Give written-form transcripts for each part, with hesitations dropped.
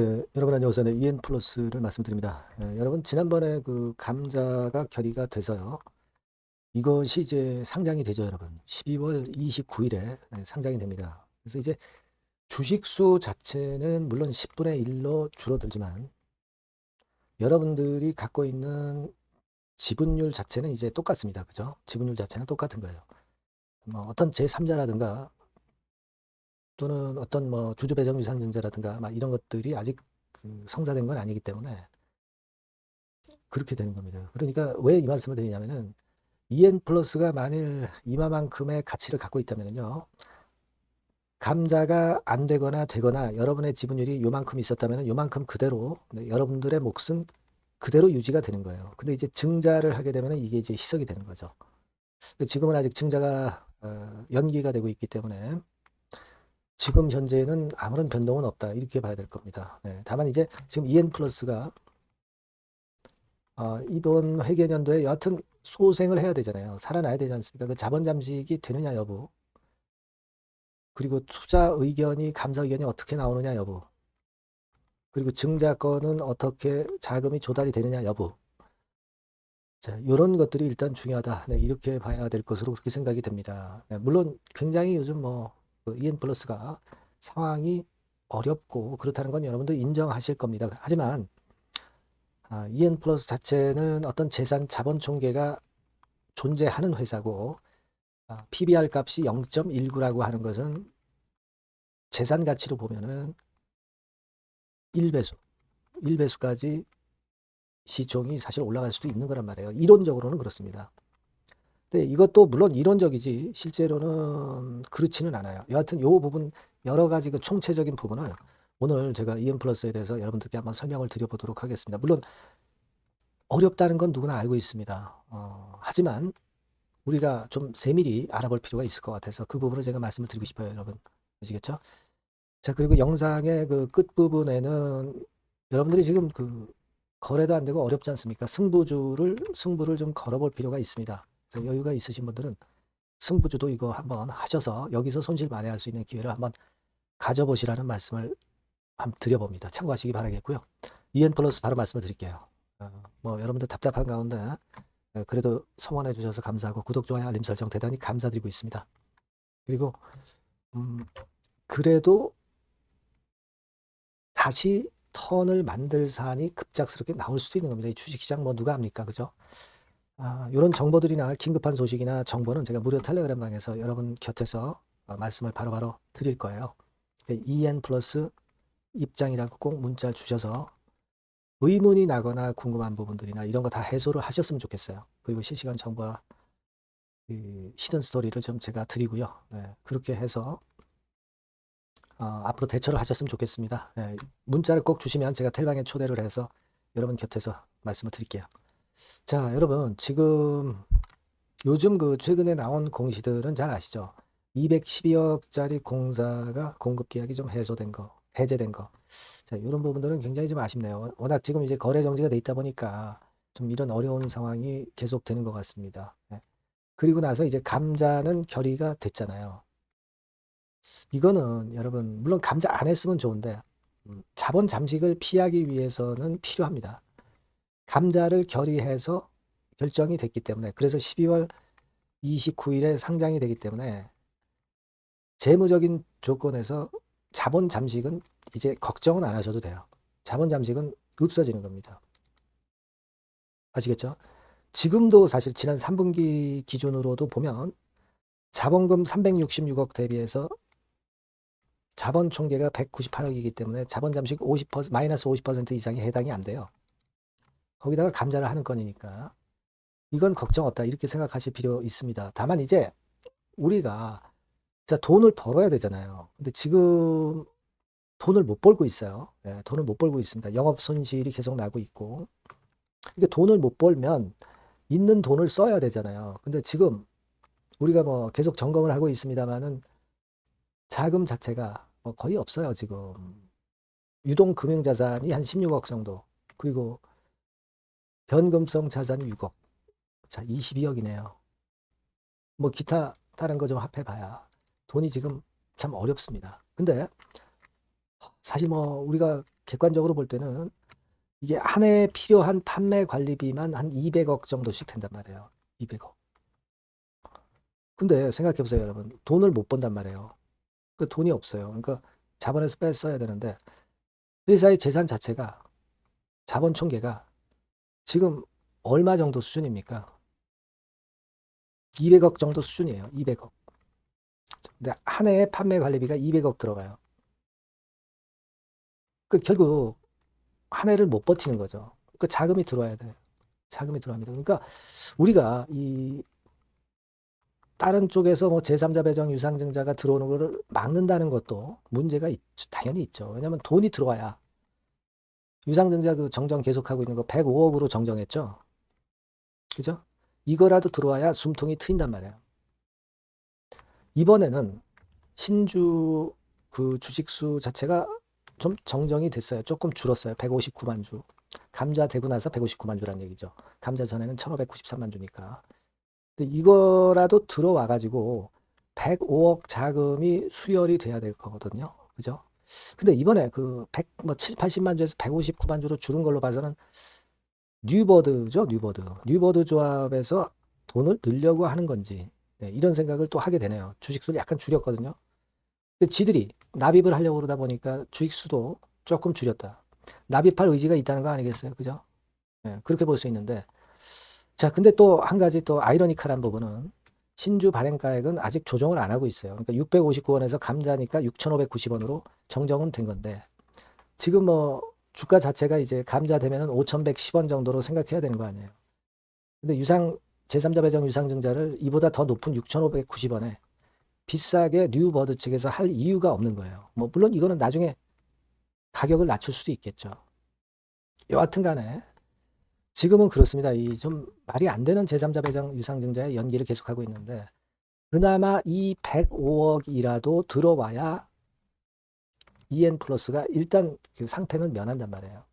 네, 여러분 안녕하세요. 네, EN 플러스를 말씀드립니다. 여러분 지난번에 그 감자가 결의가 돼서요. 이것이 이제 상장이 되죠, 여러분. 12월 29일에 상장이 됩니다. 그래서 이제 주식수 자체는 물론 10분의 1로 줄어들지만 여러분들이 갖고 있는 지분율 자체는 이제 똑같습니다. 그죠? 지분율 자체는 똑같은 거예요. 뭐 어떤 제3자라든가 또는 어떤 뭐 주주 배정 유상증자라든가 막 이런 것들이 아직 그 성사된 건 아니기 때문에 그렇게 되는 겁니다. 그러니까 왜 이 말씀을 드리냐면은 EN 플러스가 만일 이마만큼의 가치를 갖고 있다면요. 감자가 안 되거나 되거나 여러분의 지분율이 요만큼 있었다면 요만큼 그대로 여러분들의 몫은 그대로 유지가 되는 거예요. 근데 이제 증자를 하게 되면 이게 이제 희석이 되는 거죠. 지금은 아직 증자가 연기가 되고 있기 때문에 지금 현재는 아무런 변동은 없다. 이렇게 봐야 될 겁니다. 네, 다만 이제 지금 EN 플러스가 이번 회계연도에 여하튼 소생을 해야 되잖아요. 살아나야 되지 않습니까? 그 자본 잠식이 되느냐 여부. 그리고 투자 의견이 감사 의견이 어떻게 나오느냐 여부. 그리고 증자권은 어떻게 자금이 조달이 되느냐 여부. 자, 이런 것들이 일단 중요하다. 네, 이렇게 봐야 될 것으로 그렇게 생각이 됩니다. 네, 물론 굉장히 요즘 그 EN 플러스가 상황이 어렵고 그렇다는 건 여러분도 인정하실 겁니다. 하지만 EN 플러스 자체는 어떤 재산 자본 총계가 존재하는 회사고 PBR 값이 0.19라고 하는 것은 재산 가치로 보면은 1배수, 1배수까지 시총이 사실 올라갈 수도 있는 거란 말이에요. 이론적으로는 그렇습니다. 근데 이것도 물론 이론적이지 실제로는 그렇지는 않아요. 여하튼 이 부분 여러 가지 그 총체적인 부분을 오늘 제가 EN 플러스에 대해서 여러분들께 한번 설명을 드려보도록 하겠습니다. 물론 어렵다는 건 누구나 알고 있습니다. 하지만 우리가 좀 세밀히 알아볼 필요가 있을 것 같아서 그 부분을 제가 말씀을 드리고 싶어요, 여러분. 아시겠죠? 자, 그리고 영상의 그 끝부분에는 여러분들이 지금 그 거래도 안 되고 어렵지 않습니까? 승부를 좀 걸어볼 필요가 있습니다. 그래서 여유가 있으신 분들은 승부주도 이거 한번 하셔서 여기서 손실 만회할 수 있는 기회를 한번 가져보시라는 말씀을 한번 드려봅니다. 참고하시기 바라겠고요. EN 플러스 바로 말씀을 드릴게요. 뭐 여러분들 답답한 가운데 그래도 성원해 주셔서 감사하고 구독, 좋아요, 알림 설정 대단히 감사드리고 있습니다. 그리고 그래도 다시 턴을 만들 사안이 급작스럽게 나올 수도 있는 겁니다. 이 주식시장 뭐 누가 합니까? 그죠? 이런 정보들이나 긴급한 소식이나 정보는 제가 무료 텔레그램 방에서 여러분 곁에서 말씀을 바로바로 드릴 거예요. EN 플러스 입장이라고 꼭 문자 주셔서 의문이 나거나 궁금한 부분들이나 이런 거 다 해소를 하셨으면 좋겠어요. 그리고 실시간 정보와 히든 스토리를 좀 제가 드리고요. 네, 그렇게 해서 앞으로 대처를 하셨으면 좋겠습니다. 네, 문자를 꼭 주시면 제가 텔방에 초대를 해서 여러분 곁에서 말씀을 드릴게요. 자, 여러분 지금 요즘 그 최근에 나온 공시들은 잘 아시죠? 212억짜리 공사가 공급 계약이 좀 해제된 거. 자, 이런 부분들은 굉장히 좀 아쉽네요. 워낙 지금 이제 거래 정지가 돼 있다 보니까 좀 이런 어려운 상황이 계속되는 것 같습니다. 네. 그리고 나서 이제 감자는 결의가 됐잖아요. 이거는 여러분 물론 감자 안 했으면 좋은데 자본 잠식을 피하기 위해서는 필요합니다. 감자를 결의해서 결정이 됐기 때문에 그래서 12월 29일에 상장이 되기 때문에 재무적인 조건에서 자본 잠식은 이제 걱정은 안 하셔도 돼요. 자본 잠식은 없어지는 겁니다. 아시겠죠? 지금도 사실 지난 3분기 기준으로도 보면 자본금 366억 대비해서 자본 총계가 198억이기 때문에 자본 잠식 50%, 마이너스 50% 이상이 해당이 안 돼요. 거기다가 감자를 하는 건이니까 이건 걱정 없다 이렇게 생각하실 필요 있습니다. 다만 이제 우리가 진짜 돈을 벌어야 되잖아요. 근데 지금 돈을 못 벌고 있어요. 예, 돈을 못 벌고 있습니다. 영업 손실이 계속 나고 있고. 이게 돈을 못 벌면 있는 돈을 써야 되잖아요. 근데 지금 우리가 뭐 계속 점검을 하고 있습니다만은 자금 자체가 뭐 거의 없어요, 지금. 유동 금융 자산이 한 16억 정도. 그리고 변금성 자산이 6억. 자, 22억이네요. 뭐 기타 다른 거 좀 합해 봐야 돈이 지금 참 어렵습니다. 근데 사실 뭐 우리가 객관적으로 볼 때는 이게 한 해에 필요한 판매 관리비만 한 200억 정도씩 된단 말이에요. 200억. 근데 생각해 보세요, 여러분. 돈을 못 번단 말이에요. 그 돈이 없어요. 그러니까 자본에서 뺐어야 되는데 회사의 재산 자체가 자본 총계가 지금 얼마 정도 수준입니까? 200억 정도 수준이에요. 200억. 근데 한 해에 판매 관리비가 200억 들어가요. 그 결국 한 해를 못 버티는 거죠. 그 자금이 들어와야 돼요. 자금이 들어갑니다. 그러니까 우리가 이 다른 쪽에서 뭐 제3자 배정 유상증자가 들어오는 거를 막는다는 것도 문제가 당연히 있죠. 왜냐하면 돈이 들어와야 유상증자 그 정정 계속하고 있는 거 105억으로 정정했죠. 그죠? 이거라도 들어와야 숨통이 트인단 말이에요. 이번에는 신주 그 주식수 자체가 좀 정정이 됐어요. 조금 줄었어요. 159만 주. 감자 되고 나서 159만 주란 얘기죠. 감자 전에는 1593만 주니까. 근데 이거라도 들어와 가지고 105억 자금이 수혈이 돼야 될 거거든요. 그죠? 근데 이번에 그 100, 뭐 7, 80만 주에서 159만 주로 줄은 걸로 봐서는 뉴버드죠, 뉴버드. 뉴버드 조합에서 돈을 늘려고 하는 건지, 네, 이런 생각을 또 하게 되네요. 주식수를 약간 줄였거든요. 근데 지들이 납입을 하려고 그러다 보니까 주식수도 조금 줄였다. 납입할 의지가 있다는 거 아니겠어요? 그죠? 네, 그렇게 볼 수 있는데. 자, 근데 또 한 가지 또 아이러니컬한 부분은 신주 발행가액은 아직 조정을 안 하고 있어요. 그러니까 659원에서 감자니까 6,590원으로 정정은 된 건데, 지금 뭐 주가 자체가 이제 감자 되면은 5,110원 정도로 생각해야 되는 거 아니에요. 근데 제3자 배정 유상증자를 이보다 더 높은 6,590원에 비싸게 뉴버드 측에서 할 이유가 없는 거예요. 뭐 물론 이거는 나중에 가격을 낮출 수도 있겠죠. 여하튼 간에 지금은 그렇습니다. 이 좀 말이 안 되는 제3자 배정 유상증자의 연기를 계속하고 있는데 그나마 이 105억이라도 들어와야 EN 플러스가 일단 그 상태는 면한단 말이에요.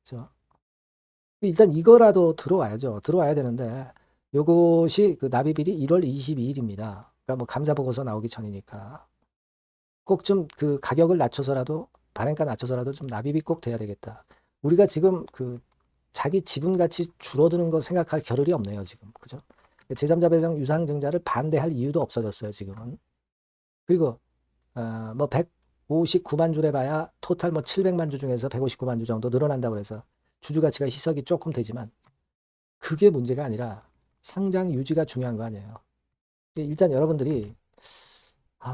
그렇죠? 일단 이거라도 들어와야죠. 들어와야 되는데 요것이 그 납입일이 1월 22일입니다. 그러니까 뭐 감사 보고서 나오기 전이니까 꼭 좀 그 가격을 낮춰서라도 발행가 낮춰서라도 좀 납입이 꼭 돼야 되겠다. 우리가 지금 그 자기 지분 가치 줄어드는 거 생각할 겨를이 없네요, 지금. 그죠? 제3자 배정 유상증자를 반대할 이유도 없어졌어요, 지금은. 그리고 뭐 159만 주래 봐야 토탈 뭐 700만 주 중에서 159만 주 정도 늘어난다고 해서 주주 가치가 희석이 조금 되지만 그게 문제가 아니라 상장 유지가 중요한 거 아니에요. 일단 여러분들이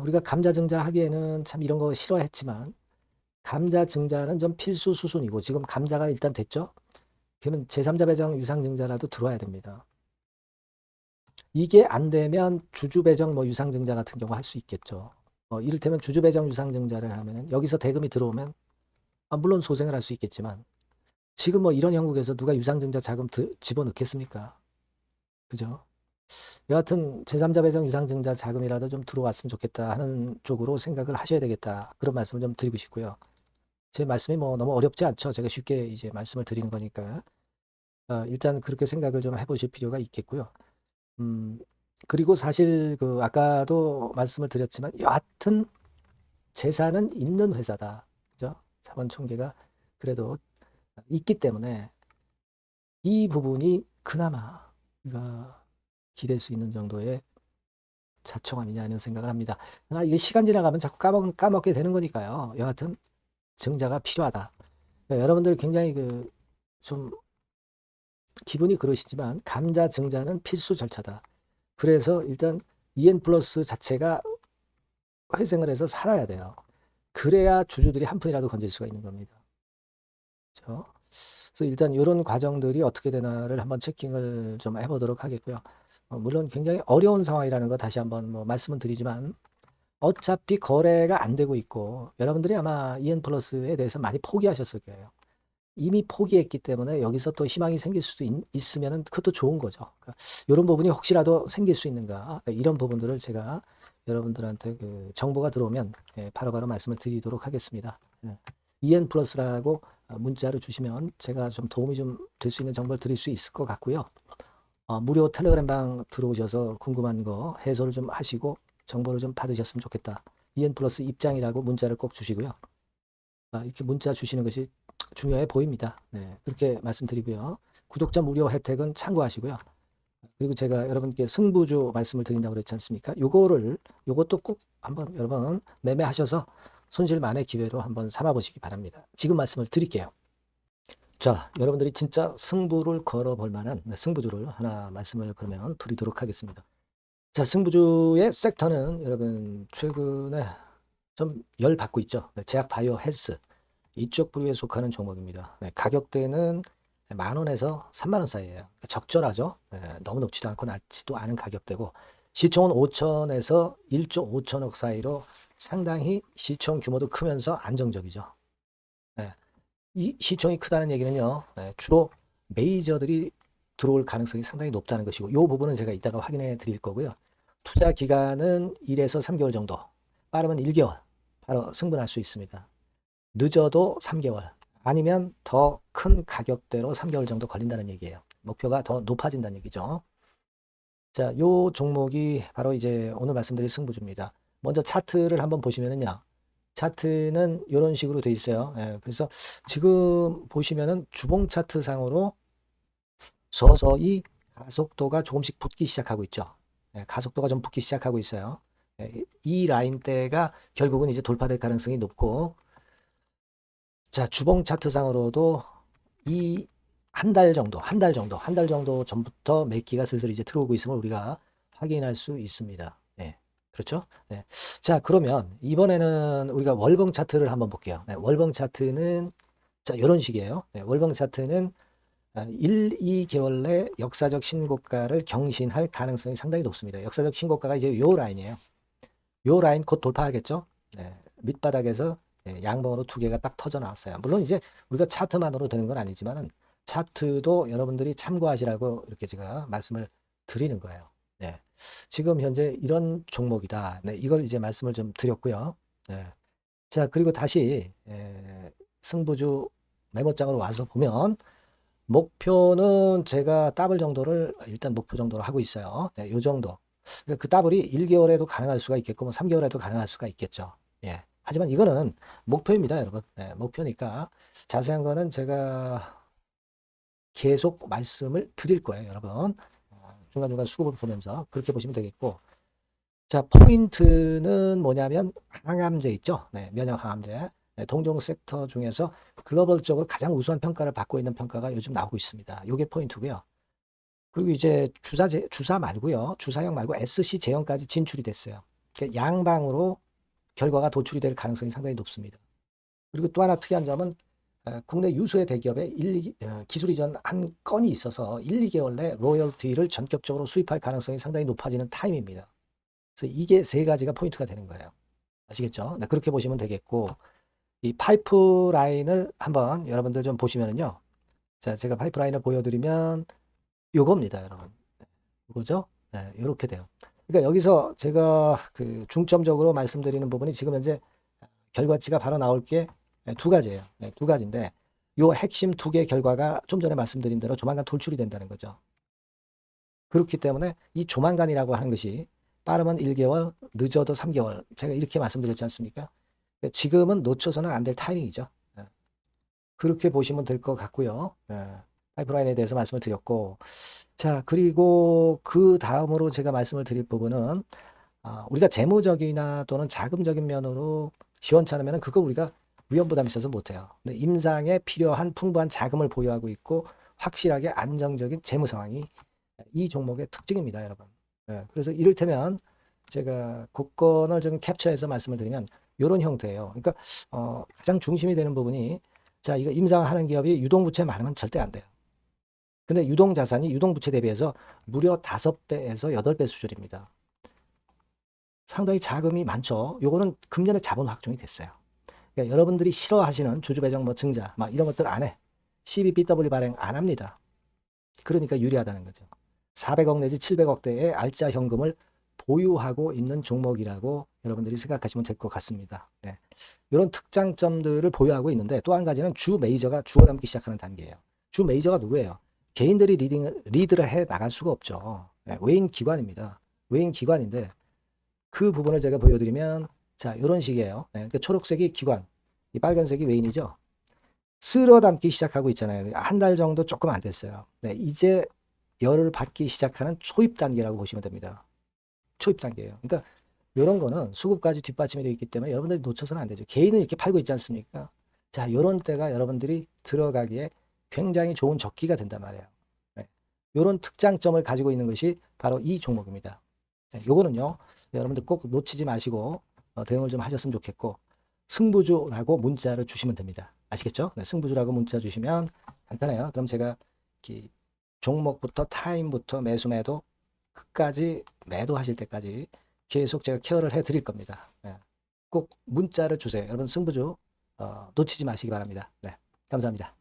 우리가 감자 증자 하기에는 참 이런 거 싫어했지만 감자 증자는 좀 필수 수순이고 지금 감자가 일단 됐죠. 그러면 제3자 배정 유상 증자라도 들어와야 됩니다. 이게 안 되면 주주 배정 뭐 유상 증자 같은 경우 할 수 있겠죠. 이를테면 주주 배정 유상 증자를 하면은 여기서 대금이 들어오면 물론 소생을 할 수 있겠지만 지금 뭐 이런 형국에서 누가 유상 증자 자금 집어넣겠습니까? 그죠? 여하튼 제3자 배정 유상증자 자금이라도 좀 들어왔으면 좋겠다 하는 쪽으로 생각을 하셔야 되겠다. 그런 말씀을 좀 드리고 싶고요. 제 말씀이 뭐 너무 어렵지 않죠. 제가 쉽게 이제 말씀을 드리는 거니까. 일단 그렇게 생각을 좀 해보실 필요가 있겠고요. 그리고 사실 그 아까도 말씀을 드렸지만 여하튼 재산은 있는 회사다. 그죠? 자본 총계가 그래도 있기 때문에 이 부분이 그나마 기댈 수 있는 정도의 자총 아니냐 이런 생각을 합니다. 그러나 이게 시간 지나가면 자꾸 까먹게 되는 거니까요. 여하튼 증자가 필요하다. 여러분들 굉장히 좀 기분이 그러시지만 감자 증자는 필수 절차다. 그래서 일단 EN 플러스 자체가 회생을 해서 살아야 돼요. 그래야 주주들이 한 푼이라도 건질 수가 있는 겁니다. 그렇죠? 그래서 일단 이런 과정들이 어떻게 되나를 한번 체킹을 좀 해보도록 하겠고요. 물론 굉장히 어려운 상황이라는 거 다시 한번 뭐 말씀은 드리지만 어차피 거래가 안 되고 있고 여러분들이 아마 EN 플러스에 대해서 많이 포기하셨을 거예요. 이미 포기했기 때문에 여기서 또 희망이 생길 수도 있으면 그것도 좋은 거죠. 그러니까 이런 부분이 혹시라도 생길 수 있는가 이런 부분들을 제가 여러분들한테 그 정보가 들어오면 바로바로 말씀을 드리도록 하겠습니다. EN 플러스라고 문자를 주시면 제가 좀 도움이 좀 될 수 있는 정보를 드릴 수 있을 것 같고요. 무료 텔레그램방 들어오셔서 궁금한 거 해소를 좀 하시고 정보를 좀 받으셨으면 좋겠다. EN 플러스 입장이라고 문자를 꼭 주시고요. 이렇게 문자 주시는 것이 중요해 보입니다. 네, 그렇게 말씀드리고요. 구독자 무료 혜택은 참고하시고요. 그리고 제가 여러분께 승부주 말씀을 드린다고 그랬지 않습니까? 요것도 꼭 한번 여러분 매매하셔서 손실만의 기회로 한번 삼아 보시기 바랍니다. 지금 말씀을 드릴게요. 자, 여러분들이 진짜 승부를 걸어볼 만한 승부주를 하나 말씀을 그러면 드리도록 하겠습니다. 자, 승부주의 섹터는 여러분 최근에 좀 열 받고 있죠. 제약 바이오 헬스 이쪽 부류에 속하는 종목입니다. 가격대는 10,000원에서 30,000원 사이에요. 적절하죠. 너무 높지도 않고 낮지도 않은 가격대고 시총은 5천에서 1조 5천억 사이로 상당히 시총 규모도 크면서 안정적이죠. 이 시총이 크다는 얘기는요. 주로 메이저들이 들어올 가능성이 상당히 높다는 것이고 이 부분은 제가 이따가 확인해 드릴 거고요. 투자 기간은 1에서 3개월 정도, 빠르면 1개월 바로 승분할 수 있습니다. 늦어도 3개월 아니면 더 큰 가격대로 3개월 정도 걸린다는 얘기예요. 목표가 더 높아진다는 얘기죠. 자, 요 종목이 바로 이제 오늘 말씀드릴 승부주입니다. 먼저 차트를 한번 보시면은요. 차트는 이런 식으로 돼 있어요. 그래서 지금 보시면은 주봉 차트 상으로 서서히 가속도가 조금씩 붙기 시작하고 있죠. 가속도가 좀 붙기 시작하고 있어요. 이 라인대가 결국은 이제 돌파될 가능성이 높고 자, 주봉 차트상으로도 이 한 달 정도 전부터 매기가 슬슬 이제 들어오고 있음을 우리가 확인할 수 있습니다. 네, 그렇죠? 네. 자, 그러면 이번에는 우리가 월봉 차트를 한번 볼게요. 월봉 차트는 자, 이런 식이에요. 월봉 차트는 1, 2개월 내 역사적 신고가를 경신할 가능성이 상당히 높습니다. 역사적 신고가가 이제 요 라인이에요. 요 라인 곧 돌파하겠죠? 밑바닥에서 양봉으로 두 개가 딱 터져 나왔어요. 물론 이제 우리가 차트만으로 되는 건 아니지만은 차트도 여러분들이 참고하시라고 이렇게 제가 말씀을 드리는 거예요. 지금 현재 이런 종목이다. 이걸 이제 말씀을 좀 드렸고요. 자, 그리고 다시 승부주 메모장으로 와서 보면 목표는 제가 더블 정도를 일단 목표 정도로 하고 있어요. 요 정도. 그러니까 그 더블이 1개월에도 가능할 수가 있겠고 뭐 3개월에도 가능할 수가 있겠죠. 하지만 이거는 목표입니다, 여러분. 목표니까 자세한 거는 제가 계속 말씀을 드릴 거예요, 여러분. 중간중간 수급을 보면서 그렇게 보시면 되겠고. 자, 포인트는 뭐냐면 항암제 있죠. 면역 항암제. 동종 섹터 중에서 글로벌적으로 가장 우수한 평가를 받고 있는 평가가 요즘 나오고 있습니다. 이게 포인트고요. 그리고 이제 주사 말고요. 주사형 말고 SC 제형까지 진출이 됐어요. 그러니까 양방으로 결과가 도출이 될 가능성이 상당히 높습니다. 그리고 또 하나 특이한 점은 국내 유수의 대기업에 기술 이전 한 건이 있어서 1, 2개월 내 로열티를 전격적으로 수입할 가능성이 상당히 높아지는 타임입니다. 그래서 이게 세 가지가 포인트가 되는 거예요. 아시겠죠? 그렇게 보시면 되겠고 이 파이프라인을 한번 여러분들 좀 보시면은요. 자, 제가 파이프라인을 보여드리면 요겁니다, 여러분. 이거죠? 이렇게 돼요. 그러니까 여기서 제가 그 중점적으로 말씀드리는 부분이 지금 현재 결과치가 바로 나올 게 두 가지예요. 두 가지인데 요 핵심 두 개 결과가 좀 전에 말씀드린 대로 조만간 돌출이 된다는 거죠. 그렇기 때문에 이 조만간이라고 하는 것이 빠르면 1개월, 늦어도 3개월. 제가 이렇게 말씀드렸지 않습니까? 지금은 놓쳐서는 안 될 타이밍이죠. 그렇게 보시면 될 것 같고요. 파이프라인에 대해서 말씀을 드렸고 자, 그리고 그 다음으로 제가 말씀을 드릴 부분은 우리가 재무적이나 또는 자금적인 면으로 시원찮으면 그거 우리가 위험부담이 있어서 못해요. 근데 임상에 필요한 풍부한 자금을 보유하고 있고 확실하게 안정적인 재무 상황이 이 종목의 특징입니다, 여러분. 그래서 이를테면 제가 곡선을 좀 캡처해서 말씀을 드리면 이런 형태예요. 그러니까 가장 중심이 되는 부분이 자, 이거 임상하는 기업이 유동부채 많으면 절대 안 돼요. 근데 유동자산이 유동부채 대비해서 무려 5배에서 8배 수준입니다. 상당히 자금이 많죠. 요거는 금년에 자본 확정이 됐어요. 그러니까 여러분들이 싫어하시는 주주배정 뭐 증자 막 이런 것들 안 해. 12BW 발행 안 합니다. 그러니까 유리하다는 거죠. 400억 내지 700억대의 알짜 현금을 보유하고 있는 종목이라고 여러분들이 생각하시면 될 것 같습니다. 이런 특장점들을 보유하고 있는데 또 한 가지는 주 메이저가 주워담기 시작하는 단계예요. 주 메이저가 누구예요? 개인들이 리드를 해 나갈 수가 없죠. 외인 기관입니다. 외인 기관인데 그 부분을 제가 보여드리면 자, 이런 식이에요. 그러니까 초록색이 기관, 이 빨간색이 웨인이죠. 쓸어 담기 시작하고 있잖아요. 한 달 정도 조금 안 됐어요. 네, 이제 열을 받기 시작하는 초입 단계라고 보시면 됩니다. 초입 단계예요. 그러니까 이런 거는 수급까지 뒷받침이 되어 있기 때문에 여러분들이 놓쳐서는 안 되죠. 개인은 이렇게 팔고 있지 않습니까? 자, 이런 때가 여러분들이 들어가기에 굉장히 좋은 적기가 된단 말이에요. 네. 이런 특장점을 가지고 있는 것이 바로 이 종목입니다. 네, 요거는요, 여러분들 꼭 놓치지 마시고 대응을 좀 하셨으면 좋겠고, 승부주라고 문자를 주시면 됩니다. 아시겠죠? 네, 승부주라고 문자 주시면 간단해요. 그럼 제가 이렇게 종목부터 타임부터 매수 매도 끝까지 매도하실 때까지 계속 제가 케어를 해 드릴 겁니다. 네. 꼭 문자를 주세요. 여러분 승부주 놓치지 마시기 바랍니다. 네, 감사합니다.